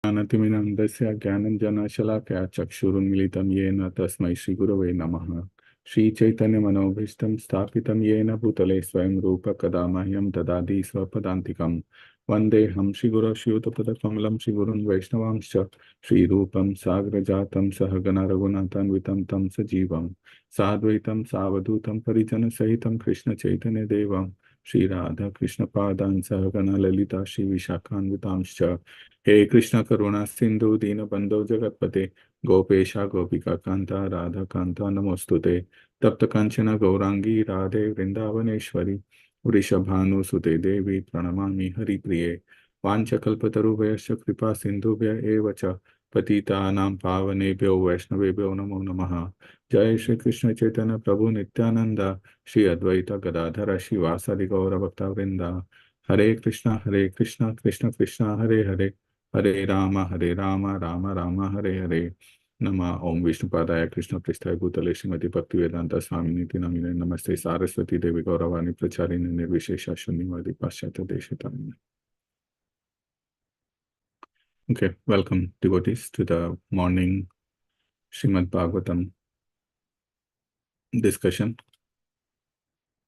ज्ञानतिमिनन्दस्य ज्ञानञ्जनशलाकया चक्षुरुन्मिलितं येन तस्मै श्रीगुरवे नमः। श्रीचैतन्यमनोभीष्टं स्थापितं येन भूतले स्वयं रूप कदा मह्यं ददाति स्वपदान्तिकं। वन्देऽहं श्रीगुरो श्रीयुतपदकमलं श्रीगुरुं वैष्णवांश्च श्रीरूपं साग्रजातं सहगण रघुनाथान्वितं तं सजीवं साद्वैतं सावधूतं परिजनसहितं कृष्णचैतन्यदेवं श्रीराधा कृष्णपादान् सहगण ललिता श्रीविशाखान्वितांश्च। हे कृष्ण करुणा सिंधु दीनबंधो जगतपते गोपेशा गोपिका कांता राधा कांता नमोस्तुते तप्त कांचन गौरांगी राधे वृंदावनेश्वरी वृषभानुसुते देवी प्रणमामि हरिप्रिये वाञ्छकल्पतरुभ्यश्च कृपा सिन्धुभ्य एव च पतितानां पावनेभ्यो वैष्णवेभ्यो नमो नमः। जय श्री कृष्ण चैतन्य प्रभु नित्यानंद श्री अद्वैत गदाधर श्रीवासादि गौरभक्तवृंद। हरे कृष्णा कृष्ण कृष्ण हरे हरे हरे राम राम राम हरे हरे। नमः ओम विष्णुपादाय कृष्ण पृष्ठाय भूतले श्रीमती भक्तिवेदांत स्वामिनीति नमिने नमस्ते सारस्वती देवी गौरवाणी प्रचारिणे निर्विशेष शून्यवादी पाश्चात्य देशतारिणे। Okay, welcome devotees to the morning Srimad Bhagavatam discussion.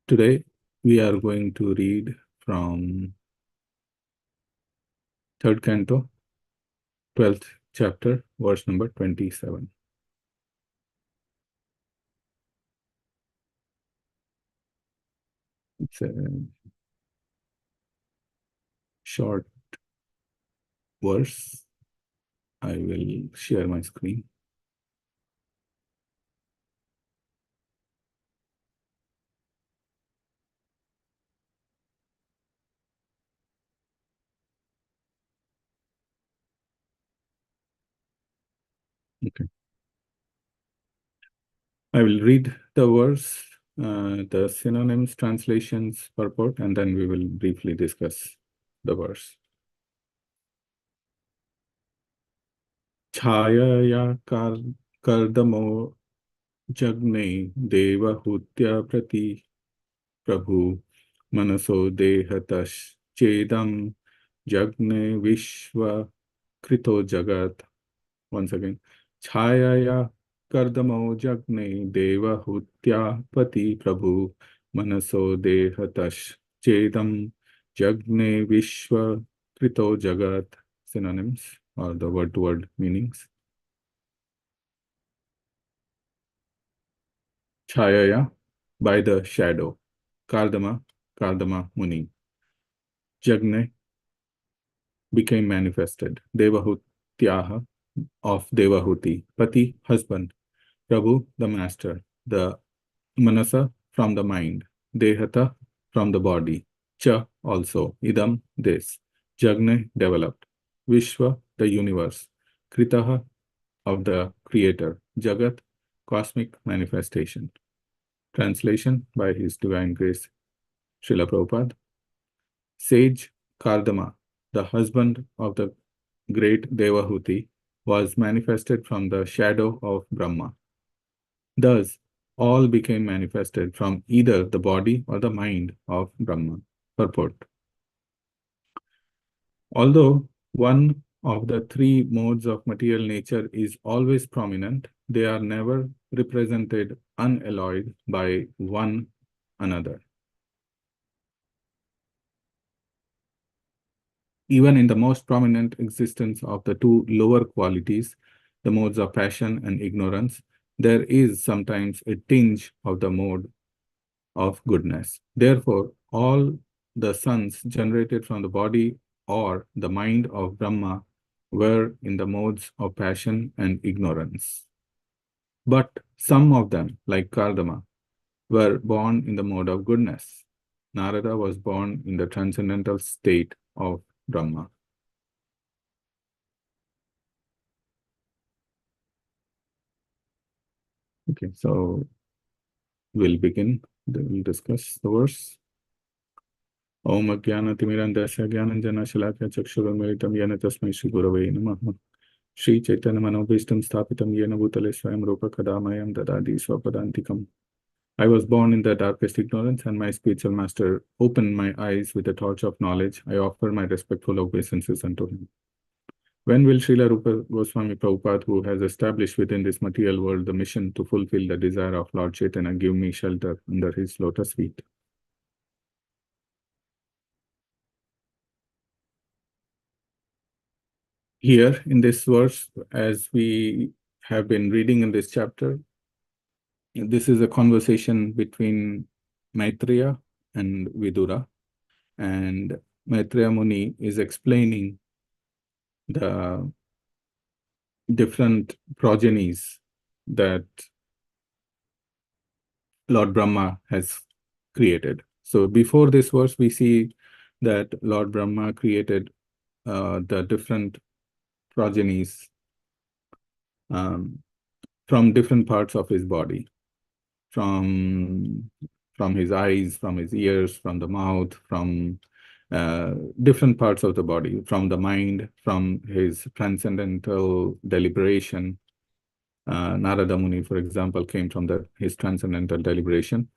Today we are going to read from third canto, 12th chapter, verse number 27. It's a short verse. I will share my screen. Okay. I will read the verse, the synonyms, translations, purport, and then we will briefly discuss the verse. Chhayaya kardamo jagne devahutya prati prabhu manaso dehatash chedam jagne vishva krito jagat. Once again, छायाया कर्दमो जग्ने देवहूत्यापति प्रभु मनसो देहतश् चेदम जग्ने विश्व कृतो जगत. Synonyms or the word-to-word meanings. Chayaya, by the shadow. Kardama, Kardama Muni. Jagne, became manifested. Devahutyaha, of Devahuti. Pati, husband. Prabhu, the master. The Manasa, from the mind. Dehata, from the body. Cha, also. Idam, this. Jagne, developed. Vishwa, the universe. Kritaha, of the creator. Jagat, cosmic manifestation. Translation by His Divine Grace, Srila Prabhupada. Sage Kardama, the husband of the great Devahuti, was manifested from the shadow of Brahma. Thus, all became manifested from either the body or the mind of Brahman. Purport. Although one of the three modes of material nature is always prominent, they are never represented unalloyed by one another. Even in the most prominent existence of the two lower qualities, the modes of passion and ignorance, there is sometimes a tinge of the mode of goodness. Therefore, all the sons generated from the body or the mind of Brahma were in the modes of passion and ignorance. But some of them, like Kardama, were born in the mode of goodness. Narada was born in the transcendental state of Brahma. Okay, so we'll begin. We'll discuss the verse. Om Ajnana-timirandasya Jnananjana-shalakya Chakshurunmilitam Yena Tasmai Shri Gurave Namaha. Shri Chaitanya Manobhishtam Sthapitam Yena Bhutale Swayam Rupa Kadamayam Dadadi Swapadantikam. I was born in the darkest ignorance, and my spiritual master opened my eyes with the torch of knowledge. I offer my respectful obeisances unto him. When will Srila Rupa Goswami Prabhupada, who has established within this material world the mission to fulfill the desire of Lord Chaitanya, give me shelter under his lotus feet? Here in this verse, as we have been reading in this chapter, this is a conversation between Maitreya and Vidura, and Maitreya Muni is explaining the different progenies that Lord Brahma has created. So before this verse, we see that Lord Brahma created the different progenies um, from different parts of his body, from his eyes, from his ears, from the mouth, from different parts of the body, from the mind, from his transcendental deliberation. Narada Muni, for example, came from his transcendental deliberation.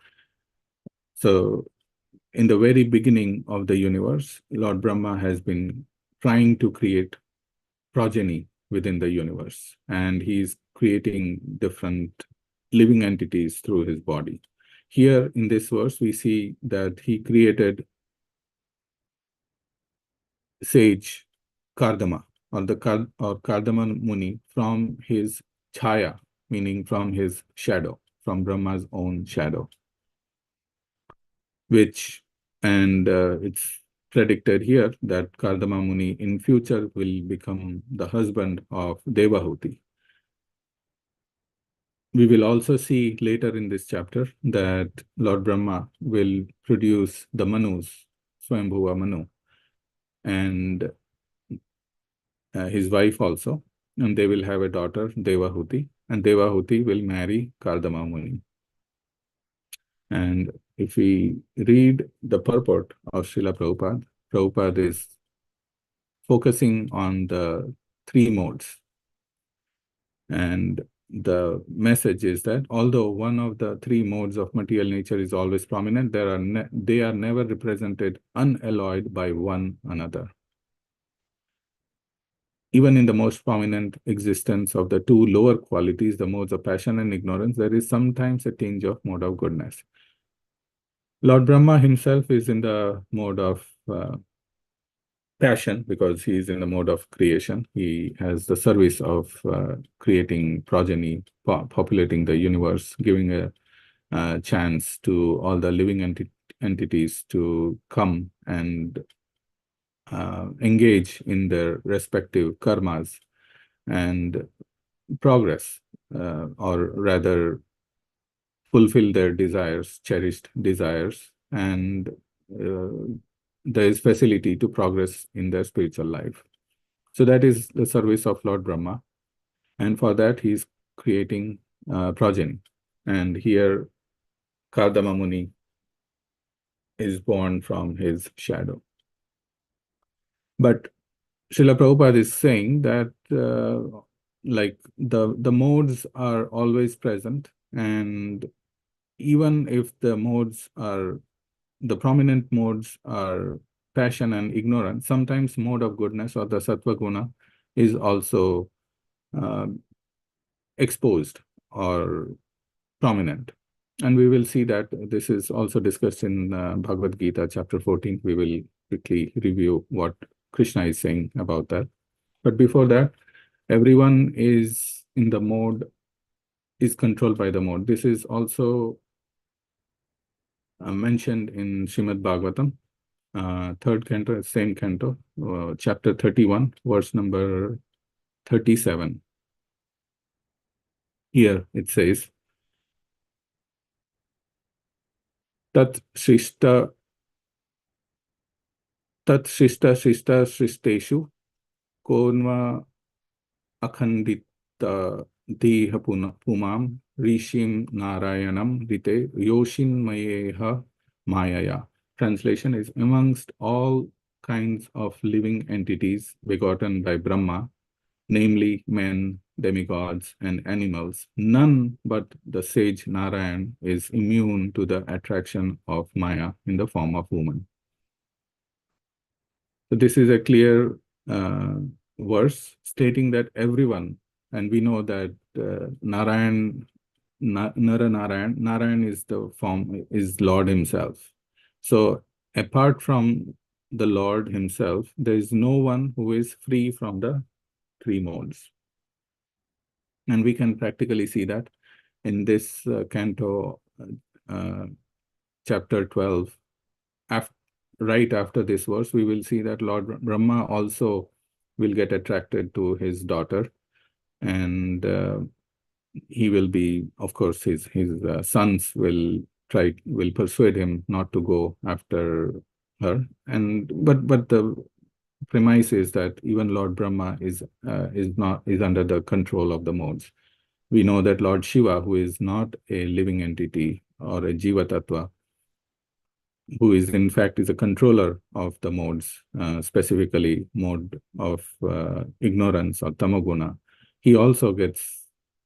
So in the very beginning of the universe, Lord Brahma has been trying to create progeny within the universe, and he's creating different living entities through his body. Here in this verse, we see that he created sage Kardama, or Kardama Muni, from his chaya, meaning from his shadow, from Brahma's own shadow, and it's predicted here that Kardama Muni in future will become the husband of Devahuti. We will also see later in this chapter that Lord Brahma will produce the Manus, Swambhuva Manu, and his wife also, and they will have a daughter, Devahuti, and Devahuti will marry Kardama Muni. And if we read the purport of Srila Prabhupada, Prabhupada is focusing on the three modes. And the message is that although one of the three modes of material nature is always prominent, they are never represented unalloyed by one another. Even in the most prominent existence of the two lower qualities, the modes of passion and ignorance, there is sometimes a tinge of mode of goodness. Lord Brahma himself is in the mode of passion because he is in the mode of creation. He has the service of creating progeny, populating the universe, giving a chance to all the living entities to come and engage in their respective karmas and progress, or rather fulfill their desires, cherished desires, and there is facility to progress in their spiritual life. So that is the service of Lord Brahma. And for that, he is creating progeny. And here, Kardama Muni is born from his shadow. But Srila Prabhupada is saying that like the modes are always present, and even if the prominent modes are passion and ignorance, sometimes mode of goodness or the sattva guna is also exposed or prominent. And we will see that this is also discussed in Bhagavad Gita, chapter 14. We will quickly review what Krishna is saying about that. But before that, everyone is in the mode, is controlled by the mode. This is also mentioned in Srimad Bhagavatam, third canto, same canto, chapter 31, verse number 37. Here it says, Tat Shrishta Shristeshu Konva Akhandita Deha Pumam Rishim Narayanam Rite Yoshin Mayeha Mayaya. Translation is, amongst all kinds of living entities begotten by Brahma, namely men, demigods, and animals, none but the sage Narayan is immune to the attraction of Maya in the form of woman. So this is a clear verse stating that everyone, and we know that Narayan is the form, is Lord himself. So apart from the Lord himself, there is no one who is free from the three modes. And we can practically see that in this canto, uh, chapter 12, af right after this verse, we will see that Lord Brahma also will get attracted to his daughter, and he will be, of course, his sons will persuade him not to go after her, and but the premise is that even Lord Brahma is under the control of the modes. We know that Lord Shiva, who is not a living entity or a Jiva Tattva, who is in fact is a controller of the modes, specifically mode of ignorance or tamoguna, he also gets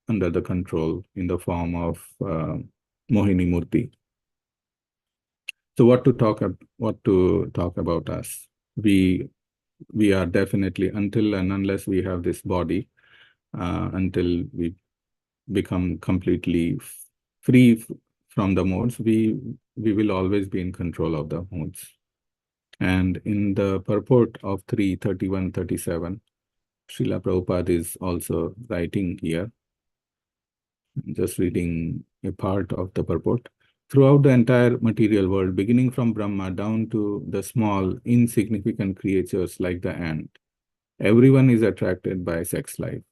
under the control in the form of Mohini Murti. So what to talk about us? We are definitely, until and unless we have this body, until we become completely free from the modes, we will always be in control of the modes. And in the purport of 3:31-37, Srila Prabhupada is also writing here, just reading a part of the purport. Throughout the entire material world, beginning from Brahma down to the small, insignificant creatures like the ant, everyone is attracted by sex life.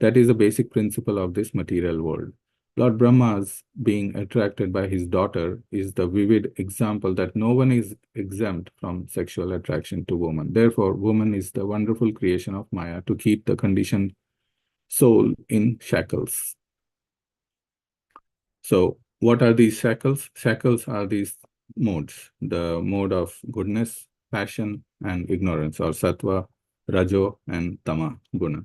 That is the basic principle of this material world. Lord Brahma's being attracted by his daughter is the vivid example that no one is exempt from sexual attraction to woman. Therefore, woman is the wonderful creation of Maya to keep the conditioned soul in shackles. So, what are these shackles? Shackles are these modes, the mode of goodness, passion, and ignorance, or sattva, rajo, and tama guna.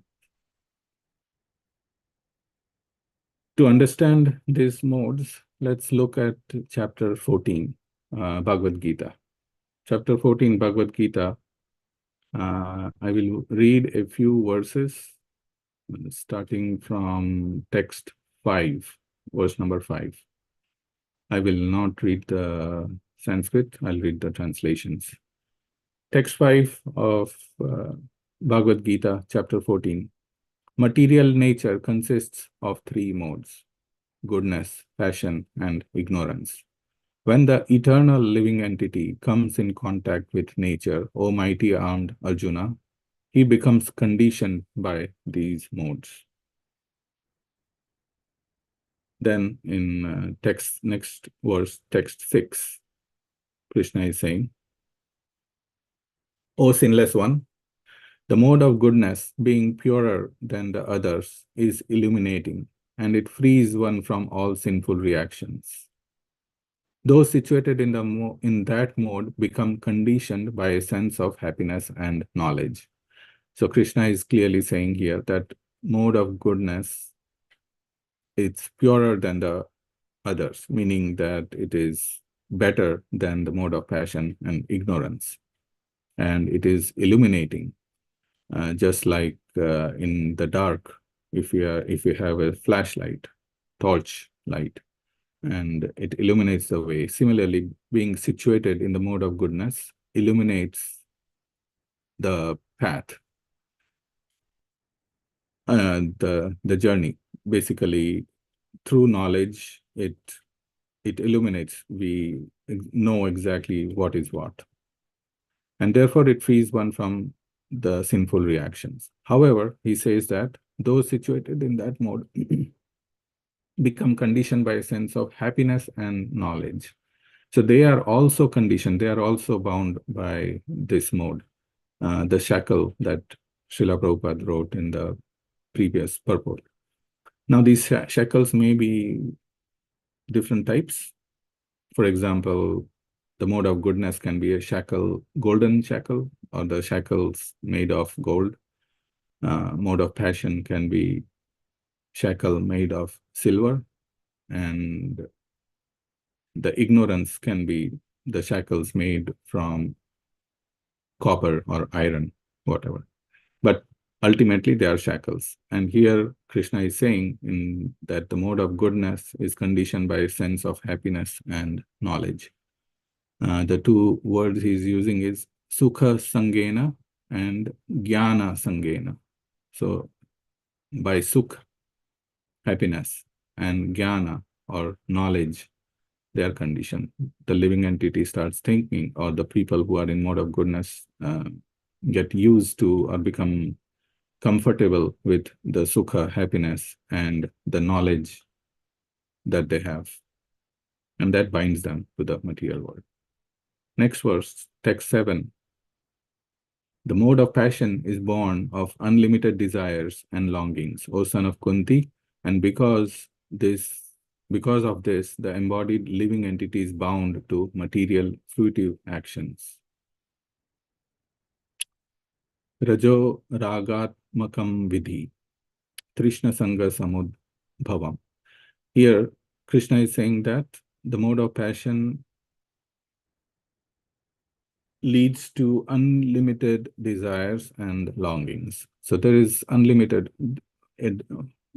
To understand these modes, let's look at chapter 14, Bhagavad Gita. Chapter 14, Bhagavad Gita, I will read a few verses, starting from text 5, verse number 5. I will not read the Sanskrit, I'll read the translations. Text 5 of Bhagavad Gita, chapter 14. Material nature consists of three modes: goodness, passion, and ignorance. When the eternal living entity comes in contact with nature, O mighty armed Arjuna, he becomes conditioned by these modes. Then in next verse, text 6, Krishna is saying, O sinless one, the mode of goodness, being purer than the others, is illuminating, and it frees one from all sinful reactions. Those situated in that mode become conditioned by a sense of happiness and knowledge. So Krishna is clearly saying here that mode of goodness, it's purer than the others, meaning that it is better than the mode of passion and ignorance. And it is illuminating, just like in the dark, if you have a flashlight, torch light, and it illuminates the way. Similarly, being situated in the mode of goodness illuminates the path, the journey. Basically, through knowledge, it illuminates. We know exactly what is what, and therefore it frees one from the sinful reactions. However, he says that those situated in that mode become conditioned by a sense of happiness and knowledge. So they are also conditioned, they are also bound by this mode, the shackle that Srila Prabhupada wrote in the previous purport. Now, these shackles may be different types. For example, the mode of goodness can be a shackle, golden shackle, or the shackles made of gold. Mode of passion can be shackle made of silver, and the ignorance can be the shackles made from copper or iron, whatever. But Ultimately, they are shackles. And here Krishna is saying that the mode of goodness is conditioned by a sense of happiness and knowledge. The two words he's using is sukha sangena and jnana sangena. So by sukh, happiness, and jnana or knowledge, they are conditioned. The living entity starts thinking, or the people who are in mode of goodness get used to or become comfortable with the sukha, happiness, and the knowledge that they have. And that binds them to the material world. Next verse, text 7. The mode of passion is born of unlimited desires and longings, O son of Kunti, and because of this, the embodied living entity is bound to material fruitive actions. Rajo ragatmakam vidhi, Trishna sanga samudbhavam. Here, Krishna is saying that the mode of passion leads to unlimited desires and longings. So there is unlimited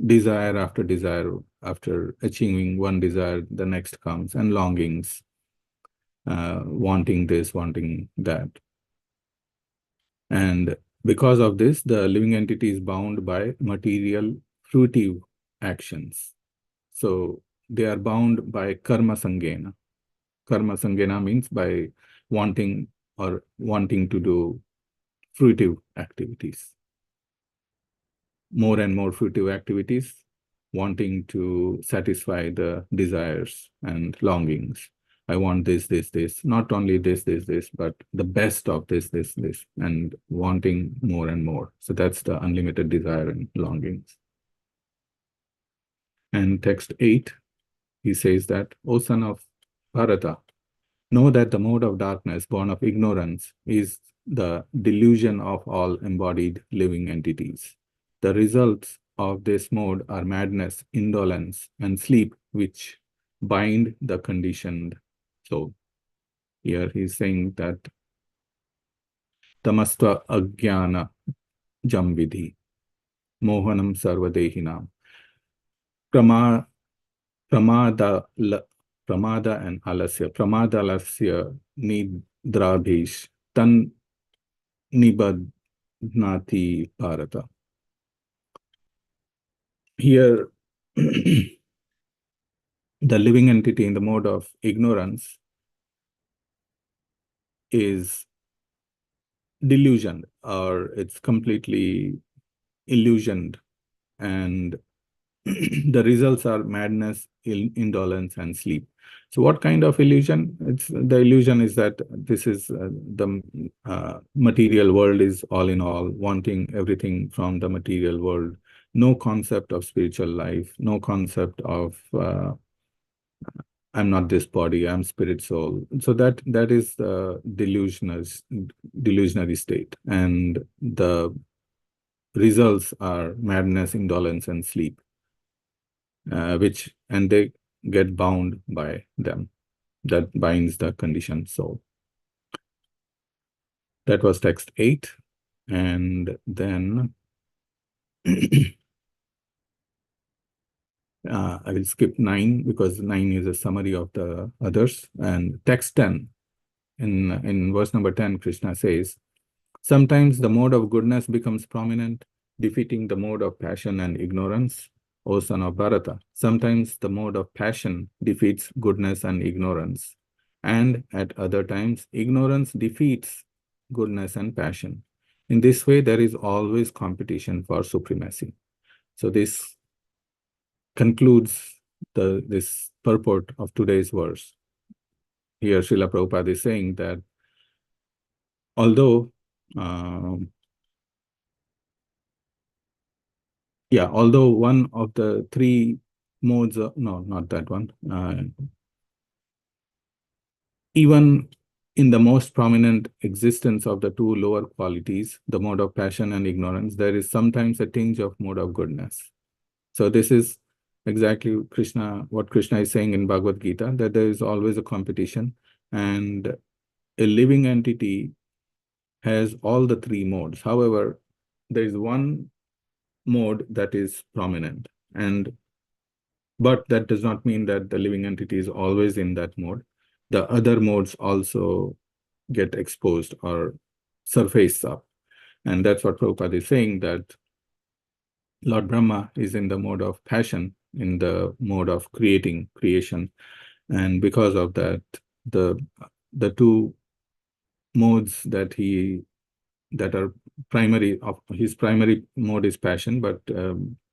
desire after desire. After achieving one desire, the next comes, and longings, wanting this, wanting that. And because of this, the living entity is bound by material fruitive actions. So they are bound by karma sangena. Karma sangena means by wanting to do fruitive activities. More and more fruitive activities, wanting to satisfy the desires and longings. I want this, not only this, but the best of this, and wanting more and more. So that's the unlimited desire and longings. And text 8, he says that, O son of Bharata, know that the mode of darkness born of ignorance is the delusion of all embodied living entities. The results of this mode are madness, indolence, and sleep, which bind the conditioned soul. Here he's saying that tamastva ajnana jamvidhi mohanam sarvadehinam prama pramada and alasya nidrabhish tan nibadnati bharata. Here, the living entity in the mode of ignorance is delusioned, or it's completely illusioned, and the results are madness, indolence, and sleep. So what kind of illusion? The illusion is that this is the material world is all in all, wanting everything from the material world. No concept of spiritual life, no concept of I'm not this body, I'm spirit soul. So that is the delusionary state. And the results are madness, indolence, and sleep, and they get bound by them. That binds the conditioned soul. That was text 8. And then I will skip 9 because 9 is a summary of the others. And text 10, in verse number 10, Krishna says, sometimes the mode of goodness becomes prominent, defeating the mode of passion and ignorance, O son of Bharata. Sometimes the mode of passion defeats goodness and ignorance. And at other times, ignorance defeats goodness and passion. In this way, there is always competition for supremacy. So this concludes this purport of today's verse. Here, Srila Prabhupada is saying that although one of the three modes, no, not that one, even in the most prominent existence of the two lower qualities, the mode of passion and ignorance, there is sometimes a tinge of mode of goodness. So this is exactly what Krishna is saying in Bhagavad Gita, that there is always a competition, and a living entity has all the three modes. However, there is one mode that is prominent, but that does not mean that the living entity is always in that mode. The other modes also get exposed or surface up. And that's what Prabhupada is saying, that Lord Brahma is in the mode of passion, in the mode of creation. And because of that, the two modes that are primary of his primary mode is passion, but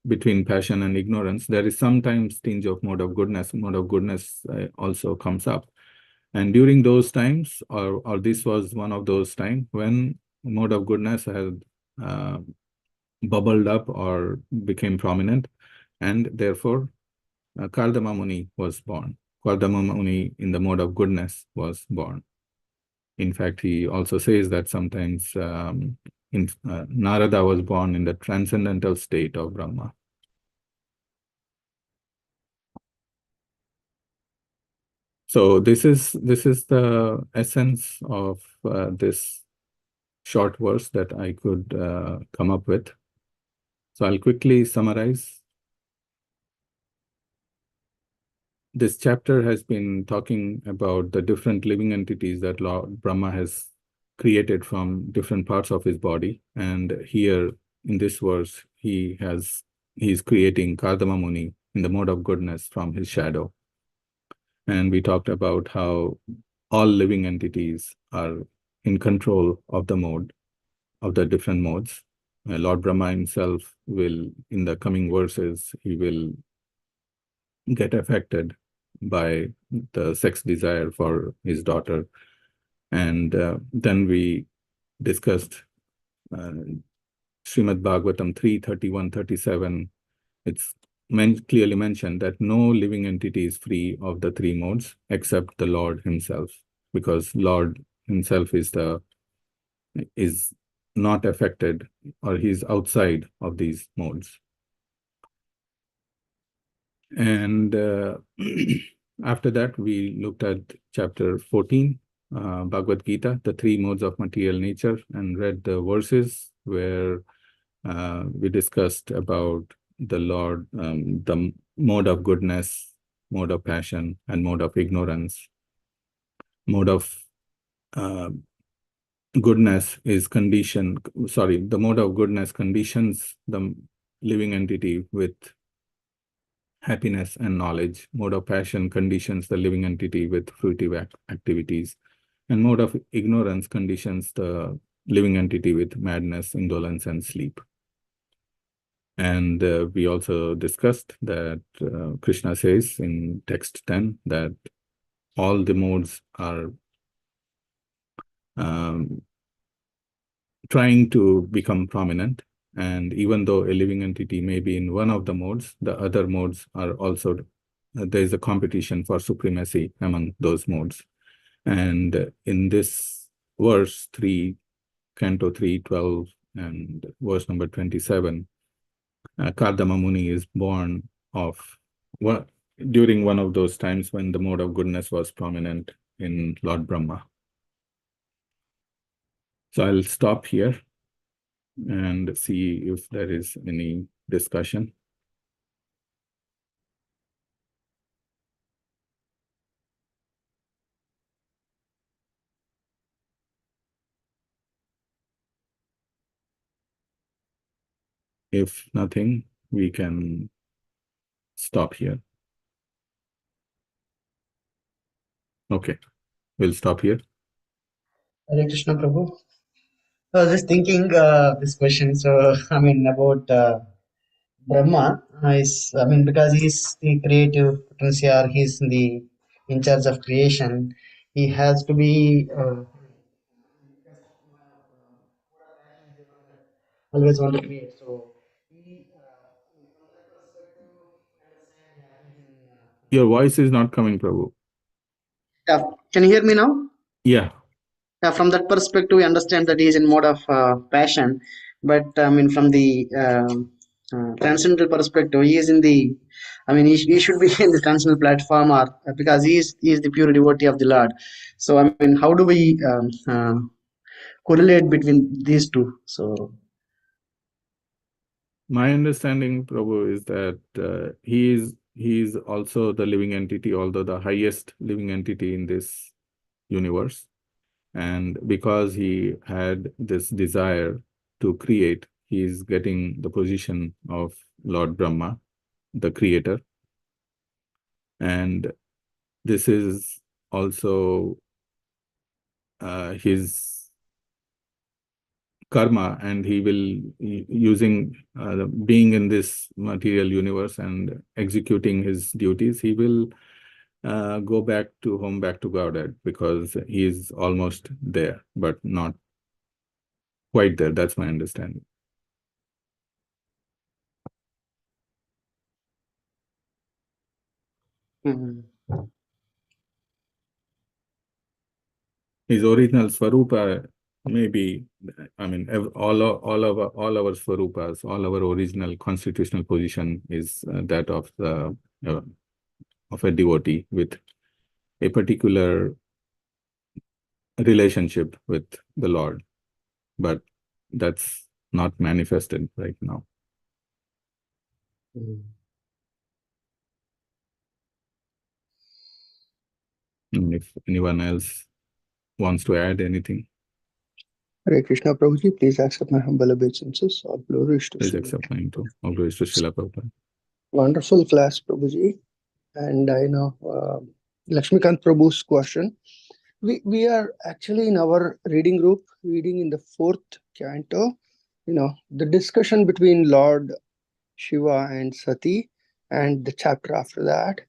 between passion and ignorance, there is sometimes tinge of mode of goodness. Mode of goodness also comes up. And during those times, or this was one of those times when mode of goodness had bubbled up or became prominent, and therefore Kardama Muni was born. Kardama Muni in the mode of goodness was born. In fact, he also says that sometimes Narada was born in the transcendental state of Brahma. So this is the essence of this short verse that I could come up with. So I'll quickly summarize. This chapter has been talking about the different living entities that Lord Brahma has created from different parts of his body. And here in this verse, he's creating Kardama Muni in the mode of goodness from his shadow. And we talked about how all living entities are in control of the mode, of the different modes. Lord Brahma himself will, in the coming verses, he will get affected by the sex desire for his daughter. And then we discussed Srimad Bhagavatam 3:31-37. It's clearly mentioned that no living entity is free of the three modes except the Lord himself, because Lord himself is not affected, or he's outside of these modes. And after that, we looked at chapter 14, Bhagavad Gita, the three modes of material nature, and read the verses where we discussed about the Lord, the mode of goodness, mode of passion, and mode of ignorance. Mode of goodness is the mode of goodness conditions the living entity with happiness and knowledge. Mode of passion conditions the living entity with fruitive activities. And mode of ignorance conditions the living entity with madness, indolence, and sleep. And we also discussed that Krishna says in text 10 that all the modes are trying to become prominent. And even though a living entity may be in one of the modes, the other modes are also, there is a competition for supremacy among those modes. And in this verse 3, Canto 3:12, and verse number 27, Kardama Muni is born during one of those times when the mode of goodness was prominent in Lord Brahma. So I'll stop here and see if there is any discussion. If nothing, we can stop here. Okay, we'll stop here. Hare Krishna Prabhu. I was just thinking this question. So, I mean, about Brahma because he's the creative potential, he's in charge of creation. He has to be always want to create. So, from that perspective, I understand. Your voice is not coming, Prabhu. Yeah, can you hear me now? Yeah. Yeah, from that perspective, we understand that he is in mode of passion. But I mean, from the transcendental perspective, he is in the. I mean, he should be in the transcendental platform, or because he is the pure devotee of the Lord. So I mean, how do we correlate between these two? So My understanding, Prabhu, is that he is also the living entity, although the highest living entity in this universe. And because he had this desire to create, he is getting the position of Lord Brahma, the creator. And this is also his karma, and he will, using being in this material universe and executing his duties, he will go back to home, back to Godhead, because he is almost there, but not quite there. That's my understanding. Hmm. His original Swarupa, maybe, I mean, all our Swarupas, all our original constitutional position is that of the of a devotee with a particular relationship with the Lord, but that's not manifested right now. Hmm. And if anyone else wants to add anything, Hare Krishna, Prabhuji, please accept my humble obeisances. All glories to please Srila. accept mine too. All glories to Srila Prabhupada. Wonderful class, Prabhuji. And I know Lakshmikant Prabhu's question. We are actually in our reading group, reading in the 4th canto, the discussion between Lord Shiva and Sati, and the chapter after that.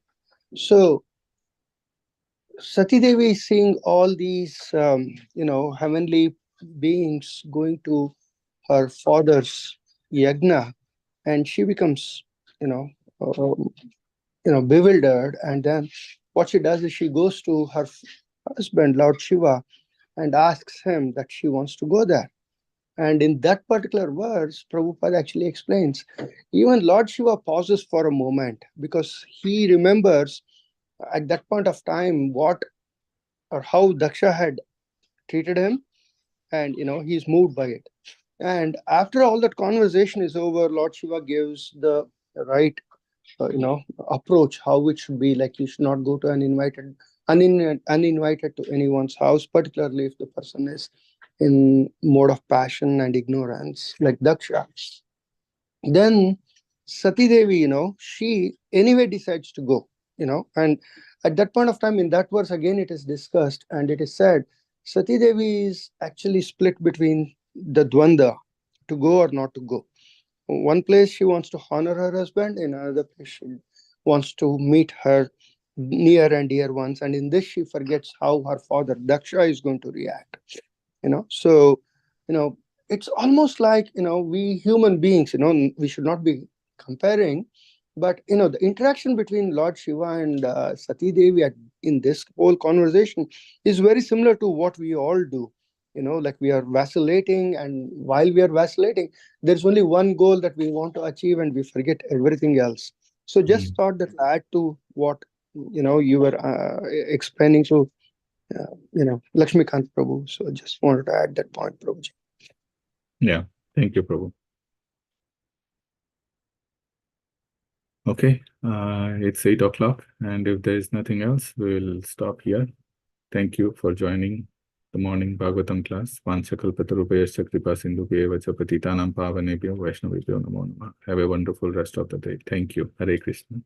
So Sati Devi is seeing all these, heavenly beings going to her father's yagna, and she becomes, you know, bewildered. And then what she does is she goes to her husband, Lord Shiva, and asks him that she wants to go there. And in that particular verse, Prabhupada actually explains, even Lord Shiva pauses for a moment because he remembers at that point of time what or how Daksha had treated him, and he's moved by it. And after all that conversation is over, Lord Shiva gives the right approach, how it should be. Like, you should not go to uninvited to anyone's house, particularly if the person is in mode of passion and ignorance, like Daksha. Then Sati Devi, she anyway decides to go, and at that point of time, in that verse again, it is discussed and it is said Sati Devi is actually split between the dvanda, to go or not to go. One place she wants to honor her husband, in another place she wants to meet her near and dear ones, and in this she forgets how her father Daksha is going to react. So you know it's almost like, we human beings, we should not be comparing, but the interaction between Lord Shiva and Sati Devi in this whole conversation is very similar to what we all do. Like, we are vacillating, and while we are vacillating, there's only one goal that we want to achieve, and we forget everything else. So just thought that add to what you were explaining. So Lakshmikant Prabhu. So just wanted to add that point, Prabhuji. Yeah, thank you, Prabhu. Okay, it's 8 o'clock, and if there is nothing else, we'll stop here. Thank you for joining the morning Bhagavatam class. Vanchakalpatarupayascha kripa sindhubhyev vacha patitanam pavanebhyo vaishnavebhyo namo namah. Have a wonderful rest of the day. Thank you. Hare Krishna.